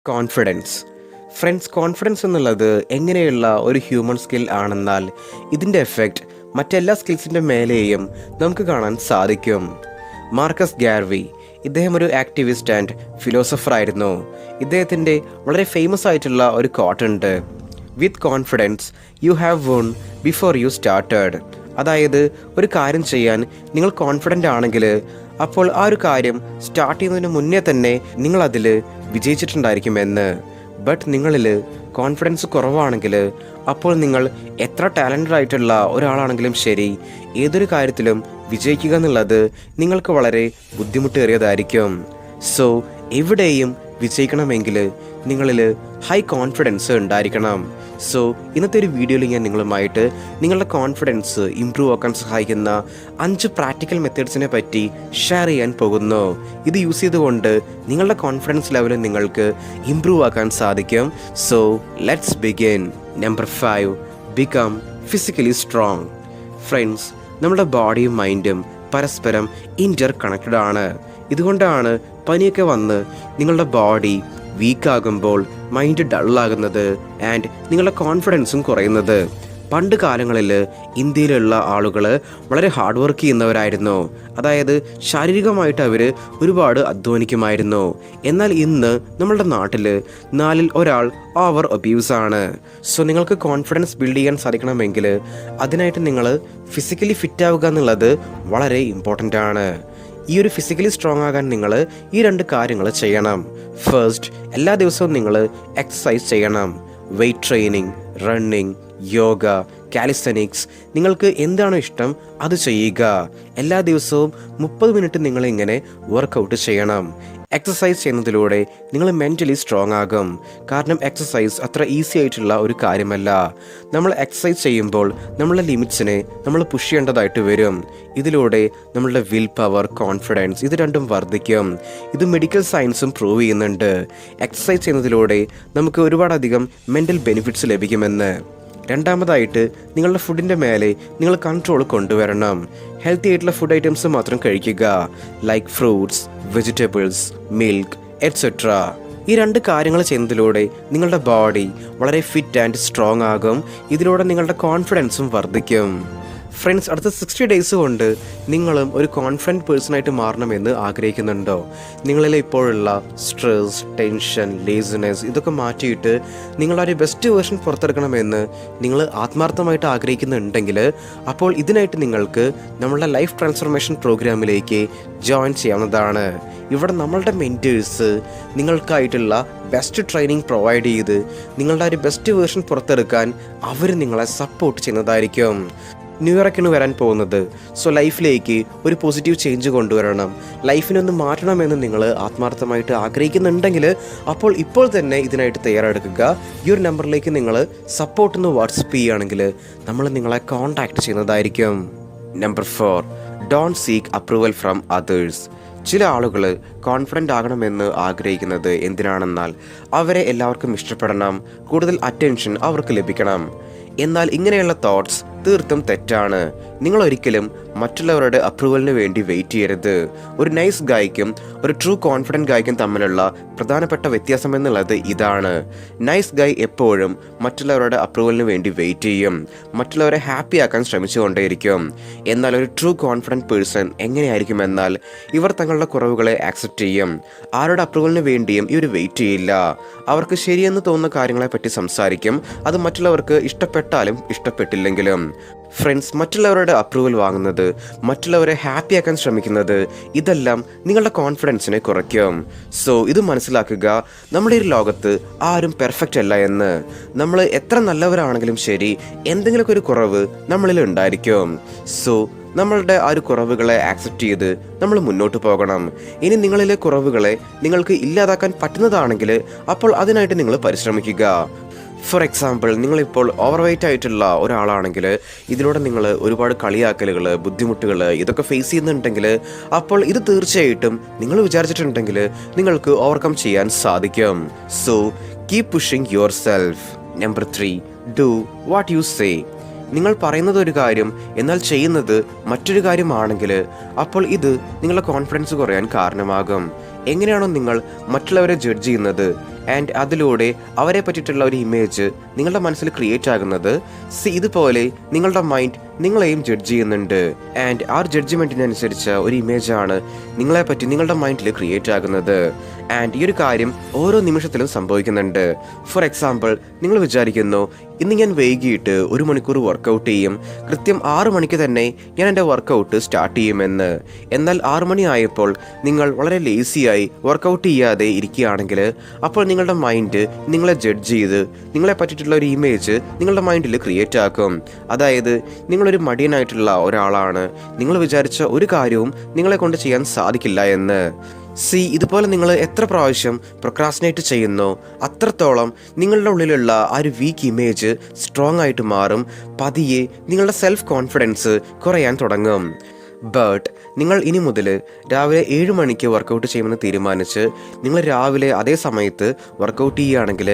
Confidence. Friends, confidence എന്നുള്ളത് എങ്ങനെയുള്ള ഒരു ഹ്യൂമൻ സ്കിൽ ആണെന്നാൽ ഇതിൻ്റെ എഫക്റ്റ് മറ്റെല്ലാ സ്കിൽസിൻ്റെ മേലെയും നമുക്ക് കാണാൻ സാധിക്കും. മാർക്കസ് ഗാർവി, ഇദ്ദേഹം ഒരു ആക്ടിവിസ്റ്റ് ആൻഡ് ഫിലോസഫർ ആയിരുന്നു. ഇദ്ദേഹത്തിൻ്റെ വളരെ ഫേമസ് ആയിട്ടുള്ള ഒരു കോട്ടുണ്ട്, with confidence you have won before you started. അതായത് ഒരു കാര്യം ചെയ്യാൻ നിങ്ങൾ കോൺഫിഡൻ്റ് ആണെങ്കിൽ അപ്പോൾ ആ ഒരു കാര്യം സ്റ്റാർട്ട് ചെയ്യുന്നതിന് മുന്നേ തന്നെ നിങ്ങളതിൽ വിജയിച്ചിട്ടുണ്ടായിരിക്കുമെന്ന്. ബട്ട് നിങ്ങളിൽ കോൺഫിഡൻസ് കുറവാണെങ്കിൽ അപ്പോൾ നിങ്ങൾ എത്ര ടാലൻറ്റഡ് ആയിട്ടുള്ള ഒരാളാണെങ്കിലും ശരി, ഏതൊരു കാര്യത്തിലും വിജയിക്കുക എന്നുള്ളത് നിങ്ങൾക്ക് വളരെ ബുദ്ധിമുട്ടേറിയതായിരിക്കും. സോ എവിടെയും വിജയിക്കണമെങ്കിൽ നിങ്ങളിൽ ഹൈ കോൺഫിഡൻസ് ഉണ്ടായിരിക്കണം. സോ ഇന്നത്തെ ഒരു വീഡിയോയിൽ ഞാൻ നിങ്ങളുമായിട്ട് നിങ്ങളുടെ കോൺഫിഡൻസ് ഇംപ്രൂവ് ആക്കാൻ സഹായിക്കുന്ന 5 പ്രാക്ടിക്കൽ മെത്തേഡ്സിനെ പറ്റി ഷെയർ ചെയ്യാൻ പോകുന്നു. ഇത് യൂസ് ചെയ്തുകൊണ്ട് നിങ്ങളുടെ കോൺഫിഡൻസ് ലെവൽ നിങ്ങൾക്ക് ഇംപ്രൂവ് ആക്കാൻ സാധിക്കും. So let's begin. Number 5, become physically strong. Friends, നമ്മുടെ ബോഡിയും മൈൻഡും പരസ്പരം ഇൻ്റർ കണക്റ്റഡ് ആണ്. ഇതുകൊണ്ടാണ് പനിയൊക്കെ വന്ന് നിങ്ങളുടെ ബോഡി വീക്കാകുമ്പോൾ മൈൻഡ് ഡള്ളാകുന്നത് ആൻഡ് നിങ്ങളുടെ കോൺഫിഡൻസും കുറയുന്നത്. പണ്ട് കാലങ്ങളിൽ ഇന്ത്യയിലുള്ള ആളുകൾ വളരെ ഹാർഡ് വർക്ക് ചെയ്യുന്നവരായിരുന്നു. അതായത് ശാരീരികമായിട്ട് അവർ ഒരുപാട് അധ്വാനിക്കുമായിരുന്നു. എന്നാൽ ഇന്ന് നമ്മളുടെ നാട്ടിൽ 4-ൽ ഒരാൾ ഓവർ ഒബ്യൂസാണ്. സോ നിങ്ങൾക്ക് കോൺഫിഡൻസ് ബിൽഡ് ചെയ്യാൻ സാധിക്കണമെങ്കിൽ അതിനായിട്ട് നിങ്ങൾ ഫിസിക്കലി ഫിറ്റ് ആവുക എന്നുള്ളത് വളരെ ഇമ്പോർട്ടൻ്റ് ആണ്. ഈ ഒരു ഫിസിക്കലി സ്ട്രോങ് ആകാൻ നിങ്ങൾ ഈ 2 കാര്യങ്ങൾ ചെയ്യണം. ഫസ്റ്റ്, എല്ലാ ദിവസവും നിങ്ങൾ എക്സസൈസ് ചെയ്യണം. വെയ്റ്റ് ട്രെയിനിങ്, റണ്ണിങ്, യോഗ, കാലിസ്റ്റനിക്സ്, നിങ്ങൾക്ക് എന്താണോ ഇഷ്ടം അത് ചെയ്യുക. എല്ലാ ദിവസവും 30 മിനിറ്റ് നിങ്ങളിങ്ങനെ വർക്കൗട്ട് ചെയ്യണം. എക്സസൈസ് ചെയ്യുന്നതിലൂടെ നിങ്ങൾ മെൻ്റലി സ്ട്രോങ് ആകും. കാരണം എക്സസൈസ് അത്ര ഈസി ആയിട്ടുള്ള ഒരു കാര്യമല്ല. നമ്മൾ എക്സസൈസ് ചെയ്യുമ്പോൾ നമ്മളുടെ ലിമിറ്റ്സിനെ നമ്മൾ പുഷ് ചെയ്യേണ്ടതായിട്ട് വരും. ഇതിലൂടെ നമ്മളുടെ വിൽ പവർ, കോൺഫിഡൻസ് ഇത് രണ്ടും വർദ്ധിക്കും. ഇത് മെഡിക്കൽ സയൻസും പ്രൂവ് ചെയ്യുന്നുണ്ട്. എക്സസൈസ് ചെയ്യുന്നതിലൂടെ നമുക്ക് ഒരുപാടധികം മെൻ്റൽ ബെനിഫിറ്റ്സ് ലഭിക്കുമെന്ന്. രണ്ടാമതായിട്ട്, നിങ്ങളുടെ ഫുഡിൻ്റെ മേലെ നിങ്ങൾ കൺട്രോൾ കൊണ്ടുവരണം. ഹെൽത്തി ആയിട്ടുള്ള ഫുഡ് ഐറ്റംസ് മാത്രം കഴിക്കുക, like fruits, vegetables, milk et cetera. ഈ 2 കാര്യങ്ങൾ ചെയ്യുന്നതിലൂടെ നിങ്ങളുടെ ബോഡി വളരെ ഫിറ്റ് ആൻഡ് സ്ട്രോങ് ആകും. ഇതിലൂടെ നിങ്ങളുടെ കോൺഫിഡൻസും വർദ്ധിക്കും. ഫ്രണ്ട്സ്, അടുത്ത 60 ഡേയ്സ് കൊണ്ട് നിങ്ങളും ഒരു കോൺഫിഡൻറ്റ് പേഴ്സണായിട്ട് മാറണമെന്ന് ആഗ്രഹിക്കുന്നുണ്ടോ? നിങ്ങളിൽ ഇപ്പോഴുള്ള സ്ട്രെസ്, ടെൻഷൻ, ലേസിനെസ് ഇതൊക്കെ മാറ്റിയിട്ട് നിങ്ങളൊരു ബെസ്റ്റ് വേർഷൻ പുറത്തെടുക്കണമെന്ന് നിങ്ങൾ ആത്മാർത്ഥമായിട്ട് ആഗ്രഹിക്കുന്നുണ്ടെങ്കിൽ അപ്പോൾ ഇതിനായിട്ട് നിങ്ങൾക്ക് നമ്മളുടെ ലൈഫ് ട്രാൻസ്ഫോർമേഷൻ പ്രോഗ്രാമിലേക്ക് ജോയിൻ ചെയ്യാവുന്നതാണ്. ഇവിടെ നമ്മളുടെ മെൻറ്റേഴ്സ് നിങ്ങൾക്കായിട്ടുള്ള ബെസ്റ്റ് ട്രെയിനിങ് പ്രൊവൈഡ് ചെയ്ത് നിങ്ങളുടെ ഒരു ബെസ്റ്റ് വേർഷൻ പുറത്തെടുക്കാൻ അവർ നിങ്ങളെ സപ്പോർട്ട് ചെയ്യുന്നതായിരിക്കും. ന്യൂ ഇയറൊക്കെയാണ് വരാൻ പോകുന്നത്. സോ ലൈഫിലേക്ക് ഒരു പോസിറ്റീവ് ചേഞ്ച് കൊണ്ടുവരണം, ലൈഫിനൊന്ന് മാറ്റണമെന്ന് നിങ്ങൾ ആത്മാർത്ഥമായിട്ട് ആഗ്രഹിക്കുന്നുണ്ടെങ്കിൽ അപ്പോൾ ഇപ്പോൾ തന്നെ ഇതിനായിട്ട് തയ്യാറെടുക്കുക. ഈ ഒരു നമ്പറിലേക്ക് നിങ്ങൾ സപ്പോർട്ടൊന്ന് വാട്സപ്പ് ചെയ്യുകയാണെങ്കിൽ നമ്മൾ നിങ്ങളെ കോൺടാക്റ്റ് ചെയ്യുന്നതായിരിക്കും. Number 4, don't seek approval from others. ചില ആളുകൾ കോൺഫിഡൻ്റ് ആകണമെന്ന് ആഗ്രഹിക്കുന്നത് എന്തിനാണെന്നാൽ അവരെ എല്ലാവർക്കും ഇഷ്ടപ്പെടണം, കൂടുതൽ അറ്റൻഷൻ അവർക്ക് ലഭിക്കണം. എന്നാൽ ഇങ്ങനെയുള്ള തോട്ട്സ് തീർത്തും തെറ്റാണ്. നിങ്ങൾ ഒരിക്കലും മറ്റുള്ളവരുടെ അപ്രൂവലിന് വേണ്ടി വെയിറ്റ് ചെയ്യരുത്. ഒരു നൈസ് ഗായ്ക്കും ഒരു ട്രൂ കോൺഫിഡൻറ്റ് ഗായ്ക്കും തമ്മിലുള്ള പ്രധാനപ്പെട്ട വ്യത്യാസം എന്നുള്ളത് ഇതാണ്. നൈസ് ഗായ് എപ്പോഴും മറ്റുള്ളവരുടെ അപ്രൂവലിന് വേണ്ടി വെയിറ്റ് ചെയ്യും, മറ്റുള്ളവരെ ഹാപ്പി ആക്കാൻ ശ്രമിച്ചുകൊണ്ടേയിരിക്കും. എന്നാൽ ഒരു ട്രൂ കോൺഫിഡൻറ്റ് പേഴ്സൺ എങ്ങനെയായിരിക്കും എന്നാൽ ഇവർ തങ്ങളുടെ കുറവുകളെ ആക്സെപ്റ്റ് ചെയ്യും. ആരുടെ അപ്രൂവലിന് വേണ്ടിയും ഇവർ വെയിറ്റ് ചെയ്യില്ല. അവർക്ക് ശരിയെന്ന് തോന്നുന്ന കാര്യങ്ങളെപ്പറ്റി സംസാരിക്കും, അത് മറ്റുള്ളവർക്ക് ഇഷ്ടപ്പെട്ടാലും ഇഷ്ടപ്പെട്ടില്ലെങ്കിലും. ഫ്രണ്ട്സ്, മറ്റുള്ളവരുടെ അപ്രൂവൽ വാങ്ങുന്നത്, മറ്റുള്ളവരെ ഹാപ്പിയാക്കാൻ ശ്രമിക്കുന്നത് ഇതെല്ലാം നിങ്ങളുടെ കോൺഫിഡൻസിനെ കുറയ്ക്കും. സോ ഇത് മനസ്സിലാക്കുക, നമ്മുടെ ഈ ലോകത്ത് ആരും പെർഫെക്റ്റ് അല്ല എന്ന്. നമ്മൾ എത്ര നല്ലവരാണെങ്കിലും ശരി, എന്തെങ്കിലുമൊക്കെ ഒരു കുറവ് നമ്മളിൽ ഉണ്ടായിരിക്കും. സോ നമ്മളുടെ ആ ഒരു കുറവുകളെ ആക്സെപ്റ്റ് ചെയ്ത് നമ്മൾ മുന്നോട്ട് പോകണം. ഇനി നിങ്ങളിലെ കുറവുകളെ നിങ്ങൾക്ക് ഇല്ലാതാക്കാൻ പറ്റുന്നതാണെങ്കിൽ അപ്പോൾ അതിനായിട്ട് നിങ്ങൾ പരിശ്രമിക്കുക. ഫോർ എക്സാമ്പിൾ, നിങ്ങളിപ്പോൾ ഓവർ വെയ്റ്റ് ആയിട്ടുള്ള ഒരാളാണെങ്കിൽ ഇതിലൂടെ നിങ്ങൾ ഒരുപാട് കളിയാക്കലുകൾ, ബുദ്ധിമുട്ടുകൾ ഇതൊക്കെ ഫേസ് ചെയ്യുന്നുണ്ടെങ്കിൽ അപ്പോൾ ഇത് തീർച്ചയായിട്ടും നിങ്ങൾ വിചാരിച്ചിട്ടുണ്ടെങ്കിൽ നിങ്ങൾക്ക് ഓവർകം ചെയ്യാൻ സാധിക്കും. So keep pushing your self. Number 3, do what you say. നിങ്ങൾ പറയുന്നത് ഒരു കാര്യം എന്നാൽ ചെയ്യുന്നത് മറ്റൊരു കാര്യമാണെങ്കിൽ അപ്പോൾ ഇത് നിങ്ങളുടെ കോൺഫിഡൻസ് കുറയാൻ കാരണമാകും. എങ്ങനെയാണോ നിങ്ങൾ മറ്റുള്ളവരെ ജഡ്ജ് ചെയ്യുന്നത്, ആൻഡ് അതിലൂടെ അവരെ പറ്റിയിട്ടുള്ള ഒരു ഇമേജ് നിങ്ങളുടെ മനസ്സിൽ ക്രിയേറ്റ് ആകുന്നത് ഇതുപോലെ നിങ്ങളുടെ മൈൻഡ് നിങ്ങളെയും ജഡ്ജ് ചെയ്യുന്നുണ്ട്. ആൻഡ് ആ ഒരു ജഡ്ജ്മെൻറ്റിനനുസരിച്ച് ഒരു ഇമേജാണ് നിങ്ങളെപ്പറ്റി നിങ്ങളുടെ മൈൻഡിൽ ക്രിയേറ്റ് ആകുന്നത്. ആൻഡ് ഈ ഒരു കാര്യം ഓരോ നിമിഷത്തിലും സംഭവിക്കുന്നുണ്ട്. ഫോർ എക്സാമ്പിൾ, നിങ്ങൾ വിചാരിക്കുന്നു ഇന്ന് ഞാൻ വൈകിട്ട് 1 മണിക്കൂർ വർക്കൗട്ട് ചെയ്യും, കൃത്യം 6 മണിക്ക് തന്നെ ഞാൻ എൻ്റെ വർക്കൗട്ട് സ്റ്റാർട്ട് ചെയ്യുമെന്ന്. എന്നാൽ 6 മണി ആയപ്പോൾ നിങ്ങൾ വളരെ ലേസിയായി വർക്കൗട്ട് ചെയ്യാതെ ഇരിക്കുകയാണെങ്കിൽ അപ്പോൾ നിങ്ങളുടെ മൈൻഡ് നിങ്ങളെ ജഡ്ജ് ചെയ്ത് നിങ്ങളെ പറ്റിയിട്ടുള്ള ഒരു ഇമേജ് നിങ്ങളുടെ മൈൻഡിൽ ക്രിയേറ്റ് ആക്കും. അതായത് നിങ്ങളൊരു മടിയനായിട്ടുള്ള ഒരാളാണ്, നിങ്ങൾ വിചാരിച്ച ഒരു കാര്യവും നിങ്ങളെ കൊണ്ട് ചെയ്യാൻ സാധിക്കില്ല എന്ന്. ഇതുപോലെ നിങ്ങൾ എത്ര പ്രാവശ്യം പ്രൊക്രാസ്റ്റിനേറ്റ് ചെയ്യുന്നോ അത്രത്തോളം നിങ്ങളുടെ ഉള്ളിലുള്ള ആ ഒരു വീക്ക് ഇമേജ് സ്ട്രോങ് ആയിട്ട് മാറും. പതിയെ നിങ്ങളുടെ സെൽഫ് കോൺഫിഡൻസ് കുറയാൻ തുടങ്ങും. ബട്ട് നിങ്ങൾ ഇനി മുതൽ രാവിലെ 7 മണിക്ക് വർക്കൗട്ട് ചെയ്യുമെന്ന് തീരുമാനിച്ച് നിങ്ങൾ രാവിലെ അതേ സമയത്ത് വർക്കൗട്ട് ചെയ്യുകയാണെങ്കിൽ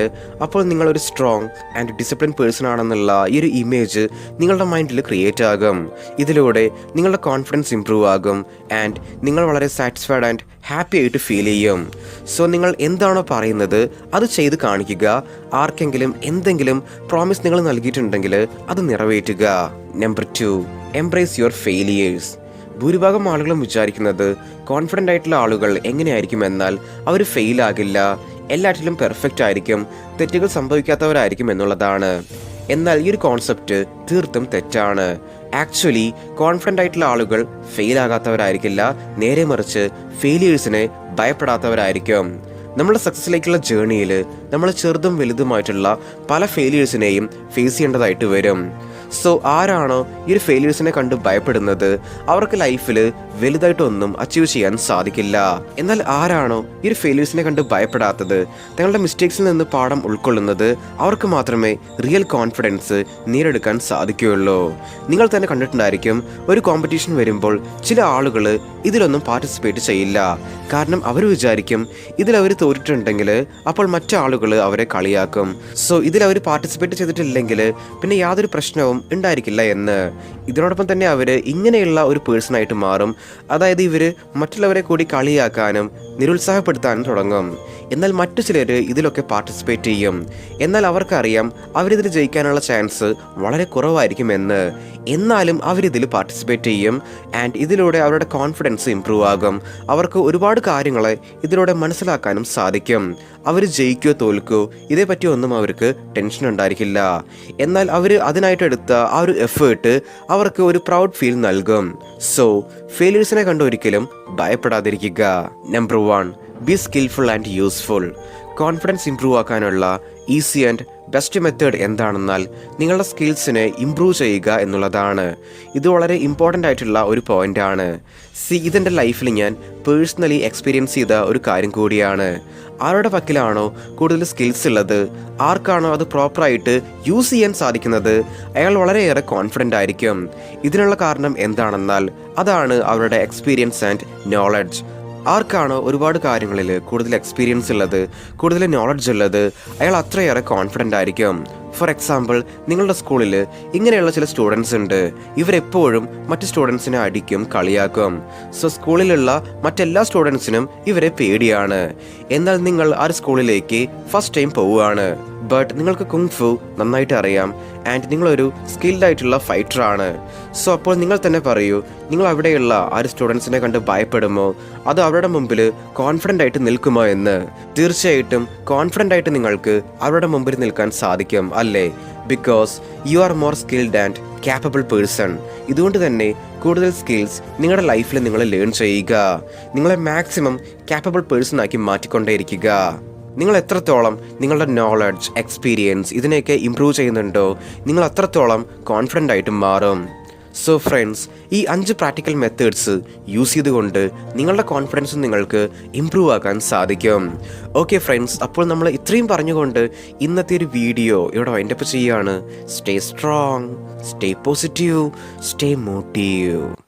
അപ്പോൾ നിങ്ങളൊരു സ്ട്രോങ് ആൻഡ് ഡിസിപ്ലിൻ പേഴ്സൺ ആണെന്നുള്ള ഈ ഒരു ഇമേജ് നിങ്ങളുടെ മൈൻഡിൽ ക്രിയേറ്റ് ആകും. ഇതിലൂടെ നിങ്ങളുടെ കോൺഫിഡൻസ് ഇംപ്രൂവ് ആകും ആൻഡ് നിങ്ങൾ വളരെ സാറ്റിസ്ഫൈഡ് ആൻഡ് ഹാപ്പി ആയിട്ട് ഫീൽ ചെയ്യും. നിങ്ങൾ എന്താണോ പറയുന്നത് അത് ചെയ്ത് കാണിക്കുക. ആർക്കെങ്കിലും എന്തെങ്കിലും പ്രോമിസ് നിങ്ങൾ നൽകിയിട്ടുണ്ടെങ്കിൽ അത് നിറവേറ്റുക. Number 2, embrace your failures. ഭൂരിഭാഗം ആളുകളും വിചാരിക്കുന്നത് കോൺഫിഡൻ്റ് ആയിട്ടുള്ള ആളുകൾ എങ്ങനെയായിരിക്കും എന്നാൽ അവർ ഫെയിൽ ആകില്ല, എല്ലാറ്റിലും പെർഫെക്റ്റ് ആയിരിക്കും, തെറ്റുകൾ സംഭവിക്കാത്തവരായിരിക്കും എന്നുള്ളതാണ്. എന്നാൽ ഈ ഒരു കോൺസെപ്റ്റ് തീർത്തും തെറ്റാണ്. ആക്ച്വലി കോൺഫിഡൻ്റ് ആയിട്ടുള്ള ആളുകൾ ഫെയിൽ ആകാത്തവരായിരിക്കില്ല, നേരെ മറിച്ച് ഫെയിലിയേഴ്സിനെ ഭയപ്പെടാത്തവരായിരിക്കും. നമ്മുടെ സക്സസ്സിലേക്കുള്ള ജേർണിയിൽ നമ്മൾ ചെറുതും വലുതുമായിട്ടുള്ള പല ഫെയിലിയേഴ്സിനെയും ഫേസ് ചെയ്യേണ്ടതായിട്ട് വരും. ആരാണോ ഈ ഒരു ഫെയിലിയേഴ്സിനെ കണ്ട് ഭയപ്പെടുന്നത് അവർക്ക് ലൈഫിൽ വലുതായിട്ടൊന്നും അച്ചീവ് ചെയ്യാൻ സാധിക്കില്ല. എന്നാൽ ആരാണോ ഈ ഒരു ഫെയിലിയേഴ്സിനെ കണ്ട് ഭയപ്പെടാത്തത്, തങ്ങളുടെ മിസ്റ്റേക്സിൽ നിന്ന് പാഠം ഉൾക്കൊള്ളുന്നത്, അവർക്ക് മാത്രമേ റിയൽ കോൺഫിഡൻസ് നേടിയെടുക്കാൻ സാധിക്കുകയുള്ളൂ. നിങ്ങൾ തന്നെ കണ്ടിട്ടുണ്ടായിരിക്കും, ഒരു കോമ്പറ്റീഷൻ വരുമ്പോൾ ചില ആളുകൾ ഇതിലൊന്നും പാർട്ടിസിപ്പേറ്റ് ചെയ്യില്ല. കാരണം അവർ വിചാരിക്കും ഇതിലവർ തോറ്റിട്ടുണ്ടെങ്കിൽ അപ്പോൾ മറ്റാളുകൾ അവരെ കളിയാക്കും. ഇതിലവർ പാർട്ടിസിപ്പേറ്റ് ചെയ്തിട്ടില്ലെങ്കിൽ പിന്നെ യാതൊരു പ്രശ്നവും ഉണ്ടായിരിക്കില്ല എന്ന്. ഇതിനോടൊപ്പം തന്നെ അവർ ഇങ്ങനെയുള്ള ഒരു പേഴ്സണായിട്ട് മാറും. അതായത് ഇവർ മറ്റുള്ളവരെ കൂടി കളിയാക്കാനും നിരുത്സാഹപ്പെടുത്താനും തുടങ്ങും. എന്നാൽ മറ്റു ചിലർ ഇതിലൊക്കെ പാർട്ടിസിപ്പേറ്റ് ചെയ്യും. എന്നാൽ അവർക്കറിയാം അവരിതിൽ ജയിക്കാനുള്ള ചാൻസ് വളരെ കുറവായിരിക്കുമെന്ന്. എന്നാലും അവരിതിൽ പാർട്ടിസിപ്പേറ്റ് ചെയ്യും ആൻഡ് ഇതിലൂടെ അവരുടെ കോൺഫിഡൻസ് ഇംപ്രൂവ് ആകും. അവർക്ക് ഒരുപാട് കാര്യങ്ങളെ ഇതിലൂടെ മനസ്സിലാക്കാനും സാധിക്കും. അവർ ജയിക്കോ തോൽക്കോ ഇതേപ്പറ്റി ഒന്നും അവർക്ക് ടെൻഷൻ ഉണ്ടായിരിക്കില്ല. എന്നാൽ അവർ അതിനായിട്ട് എടുത്ത ആ ഒരു എഫേർട്ട് അവർക്ക് ഒരു പ്രൗഡ് ഫീൽ നൽകും. ഫെയിലിയേഴ്സിനെ കണ്ട് ഒരിക്കലും ഭയപ്പെടാതിരിക്കുക. Number 1, be skilful and useful. Confidence improve ആക്കാനുള്ള ഈസി ആൻഡ് ബെസ്റ്റ് മെത്തേഡ് എന്താണെന്നാൽ നിങ്ങളുടെ സ്കിൽസിനെ ഇംപ്രൂവ് ചെയ്യുക എന്നുള്ളതാണ്. ഇത് വളരെ ഇമ്പോർട്ടൻ്റ് ആയിട്ടുള്ള ഒരു പോയിൻ്റാണ്. ഇതെൻ്റെ ലൈഫിൽ ഞാൻ പേഴ്സണലി എക്സ്പീരിയൻസ് ചെയ്ത ഒരു കാര്യം കൂടിയാണ്. ആരുടെ പക്കലാണോ കൂടുതൽ സ്കിൽസ് ഉള്ളത്, ആർക്കാണോ അത് പ്രോപ്പറായിട്ട് യൂസ് ചെയ്യാൻ സാധിക്കുന്നത്, അയാൾ വളരെയേറെ കോൺഫിഡൻ്റ് ആയിരിക്കും. ഇതിനുള്ള കാരണം എന്താണെന്നാൽ അതാണ് അവരുടെ എക്സ്പീരിയൻസ് ആൻഡ് നോളജ്. ആർക്കാണോ ഒരുപാട് കാര്യങ്ങളിൽ കൂടുതൽ എക്സ്പീരിയൻസ് ഉള്ളത്, കൂടുതൽ നോളജ് ഉള്ളത്, അയാൾ അത്രയേറെ കോൺഫിഡൻ്റ് ആയിരിക്കും. ഫോർ എക്സാമ്പിൾ, നിങ്ങളുടെ സ്കൂളിൽ ഇങ്ങനെയുള്ള ചില സ്റ്റുഡൻസ് ഉണ്ട്. ഇവരെപ്പോഴും മറ്റ് സ്റ്റുഡൻസിനെ അടിക്കും, കളിയാക്കും. സ്കൂളിലുള്ള മറ്റെല്ലാ സ്റ്റുഡൻസിനും ഇവരെ പേടിയാണ്. എന്നാൽ നിങ്ങൾ ആ സ്കൂളിലേക്ക് ഫസ്റ്റ് ടൈം പോവുകയാണ്. ബട്ട് നിങ്ങൾക്ക് കുങ്ഫു നന്നായിട്ട് അറിയാം ആൻഡ് നിങ്ങളൊരു സ്കിൽഡ് ആയിട്ടുള്ള ഫൈറ്ററാണ്. അപ്പോൾ നിങ്ങൾ തന്നെ പറയൂ, നിങ്ങൾ അവിടെയുള്ള ആ ഒരു സ്റ്റുഡൻസിനെ കണ്ട് ഭയപ്പെടുമോ അതോ അവരുടെ മുമ്പിൽ കോൺഫിഡൻ്റ് ആയിട്ട് നിൽക്കുമോ എന്ന്? തീർച്ചയായിട്ടും കോൺഫിഡൻ്റ് ആയിട്ട് നിങ്ങൾക്ക് അവരുടെ മുമ്പിൽ നിൽക്കാൻ സാധിക്കും, അല്ലേ? Because you are more skilled and capable person. ഇതുകൊണ്ട് തന്നെ കൂടുതൽ സ്കിൽസ് നിങ്ങളുടെ ലൈഫിൽ നിങ്ങൾ ലേൺ ചെയ്യുക. നിങ്ങളെ മാക്സിമം ക്യാപ്പബിൾ പേഴ്സൺ ആക്കി മാറ്റിക്കൊണ്ടേയിരിക്കുക. നിങ്ങൾ എത്രത്തോളം നിങ്ങളുടെ നോളജ്, എക്സ്പീരിയൻസ് ഇതിനെയൊക്കെ ഇംപ്രൂവ് ചെയ്യുന്നുണ്ടോ നിങ്ങൾ അത്രത്തോളം കോൺഫിഡൻ്റ് ആയിട്ട് മാറും. ഫ്രണ്ട്സ്, ഈ 5 പ്രാക്ടിക്കൽ മെത്തേഡ്സ് യൂസ് ചെയ്തുകൊണ്ട് നിങ്ങളുടെ കോൺഫിഡൻസ് നിങ്ങൾക്ക് ഇംപ്രൂവ് ആക്കാൻ സാധിക്കും. ഓക്കെ ഫ്രണ്ട്സ്, അപ്പോൾ നമ്മൾ ഇത്രയും പറഞ്ഞുകൊണ്ട് ഇന്നത്തെ ഒരു വീഡിയോ ഇവിടെ വൈൻഡപ്പ് ചെയ്യുകയാണ്. Stay strong, stay positive, stay motive.